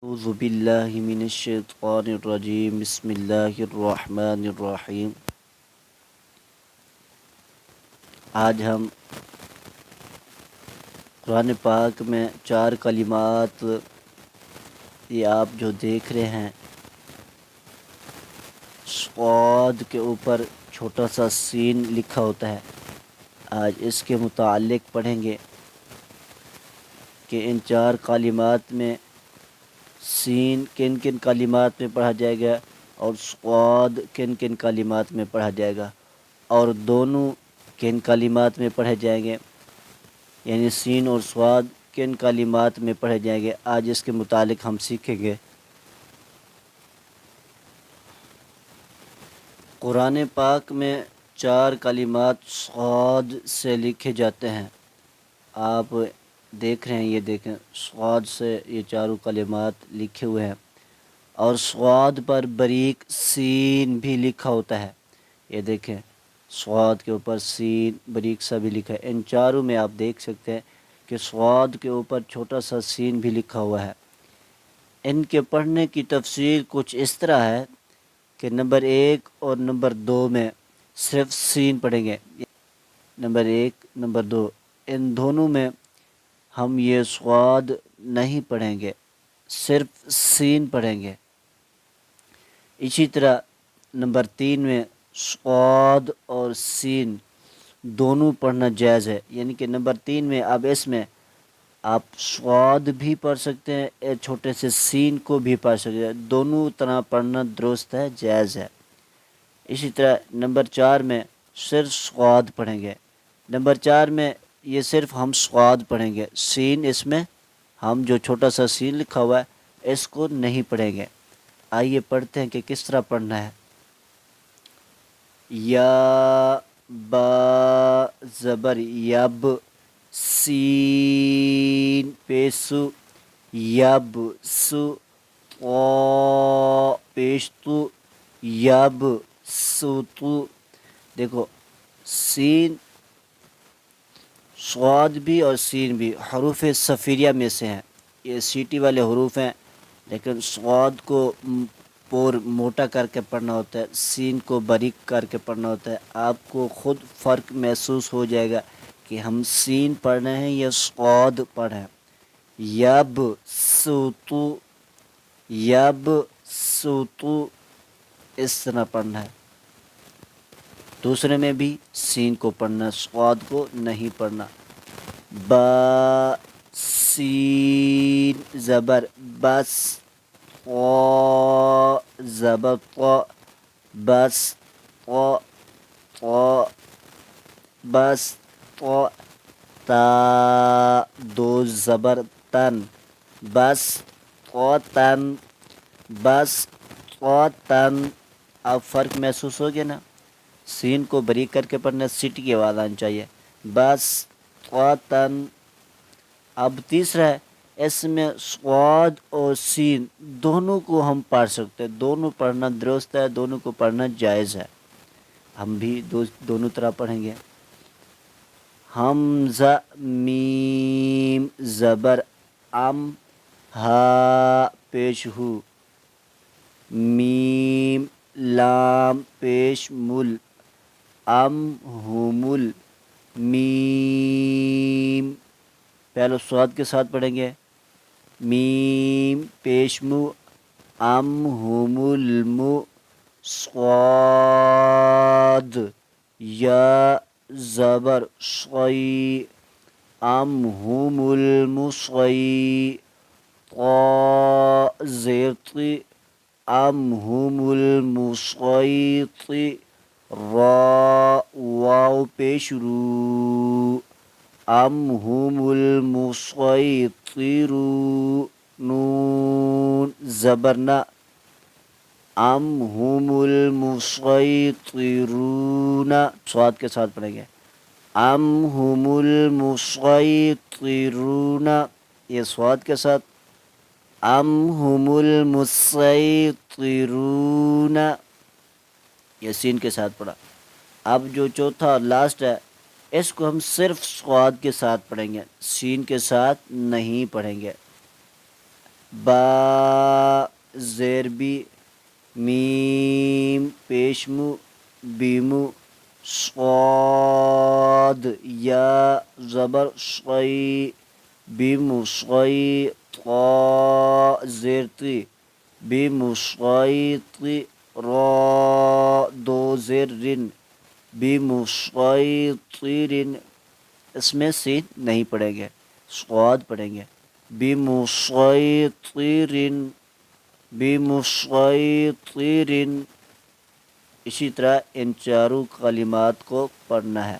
اعوذ باللہ من الشیطان الرجیم بسم اللہ الرحمن الرحیم۔ آج ہم قرآن پاک میں 4 کلمات، یہ آپ جو دیکھ رہے ہیں صاد کے اوپر چھوٹا سا سین لکھا ہوتا ہے، آج اس کے متعلق پڑھیں گے کہ ان 4 کلمات میں سین کن کن کلمات میں پڑھا جائے گا اور صاد کن کن کلمات میں پڑھا جائے گا، اور دونوں کن کلمات میں پڑھے جائیں گے، یعنی سین اور صاد کن کلمات میں پڑھے جائیں گے۔ آج اس کے متعلق ہم سیکھیں گے۔ قرآن پاک میں 4 کلمات صاد سے لکھے جاتے ہیں، آپ دیکھ رہے ہیں، یہ دیکھیں صاد سے یہ چاروں کلمات لکھے ہوئے ہیں، اور صاد پر باریک سین بھی لکھا ہوتا ہے، یہ دیکھیں صاد کے اوپر سین باریک سا بھی لکھا ہے۔ ان چاروں میں آپ دیکھ سکتے ہیں کہ صاد کے اوپر چھوٹا سا سین بھی لکھا ہوا ہے۔ ان کے پڑھنے کی تفصیل کچھ اس طرح ہے کہ نمبر 1 اور نمبر 2 میں صرف سین پڑھیں گے، نمبر 1 نمبر 2 ان دونوں میں ہم یہ صاد نہیں پڑھیں گے، صرف سین پڑھیں گے۔ اسی طرح نمبر 3 میں صاد اور سین دونوں پڑھنا جائز ہے، یعنی کہ نمبر 3 میں اب اس میں آپ صاد بھی پڑھ سکتے ہیں، چھوٹے سے سین کو بھی پڑھ سکتے ہیں، دونوں طرح پڑھنا درست ہے، جائز ہے۔ اسی طرح نمبر 4 میں صرف صاد پڑھیں گے، نمبر 4 میں یہ صرف ہم صاد پڑھیں گے، سین اس میں ہم جو چھوٹا سا سین لکھا ہوا ہے اس کو نہیں پڑھیں گے۔ آئیے پڑھتے ہیں کہ کس طرح پڑھنا ہے۔ یا با زبر یب، سین پیسو یب سو، طا پیشتو یب سوتو۔ دیکھو سین، صاد بھی اور سین بھی حروف صفیریہ میں سے ہیں، یہ سیٹی والے حروف ہیں، لیکن صاد کو پور موٹا کر کے پڑھنا ہوتا ہے، سین کو باریک کر کے پڑھنا ہوتا ہے۔ آپ کو خود فرق محسوس ہو جائے گا کہ ہم سین پڑھ رہے ہیں یا صاد پڑھ رہے ہیں۔ یب سوتو یب سوتو، اس طرح پڑھنا ہے۔ دوسرے میں بھی سین کو پڑھنا، صاد کو نہیں پڑھنا۔ با سین زبر بس، طا زبر طا بس، طا طا بس طا، تا دو زبر تن بس طا تن بس طا تن۔ اب فرق محسوس ہو گیا نا، سین کو باریک کر کے پڑھنا، سیٹی کی آواز آنی چاہیے، بس طا تن۔ اب تیسرا ہے، اس میں صاد اور سین دونوں کو ہم پڑھ سکتے ہیں، دونوں پڑھنا درست ہے، دونوں کو پڑھنا جائز ہے۔ ہم بھی دونوں طرح پڑھیں گے۔ حمزہ میم زبر ام، ہا پیش ہو، میم لام پیش مل، ام ہومل، میم پہلے صاد کے ساتھ پڑھیں گے، میم پیش مو، ام ہوم المو، صاد یا زبر صی، ام ہوم المصی، طا زیر طی، ام ہوم المصیطی، را واو پیش رو، ام ہوم المسیطرون، نون زبر نا، ام ہوم المسیطرون، صاد کے ساتھ پڑھیں گے، ام ہوم المسیطرون، یہ صاد کے ساتھ، ام ہوم المسیطرون، یہ سین کے ساتھ پڑھا۔ اب جو چوتھا اور لاسٹ ہے، اس کو ہم صرف صاد کے ساتھ پڑھیں گے، سین کے ساتھ نہیں پڑھیں گے۔ با زیر بی، میم پیشمو، بیمو، صاد یا زبر صی، بیمو صی، طا زیر تی، بیمو صی تی، را دو زیر رن، بیمو صی رن. اس میں سین نہیں پڑھیں گے، صاد پڑھیں گے، بمسیطر، بمسیطر. اسی طرح ان چاروں کلمات کو پڑھنا ہے.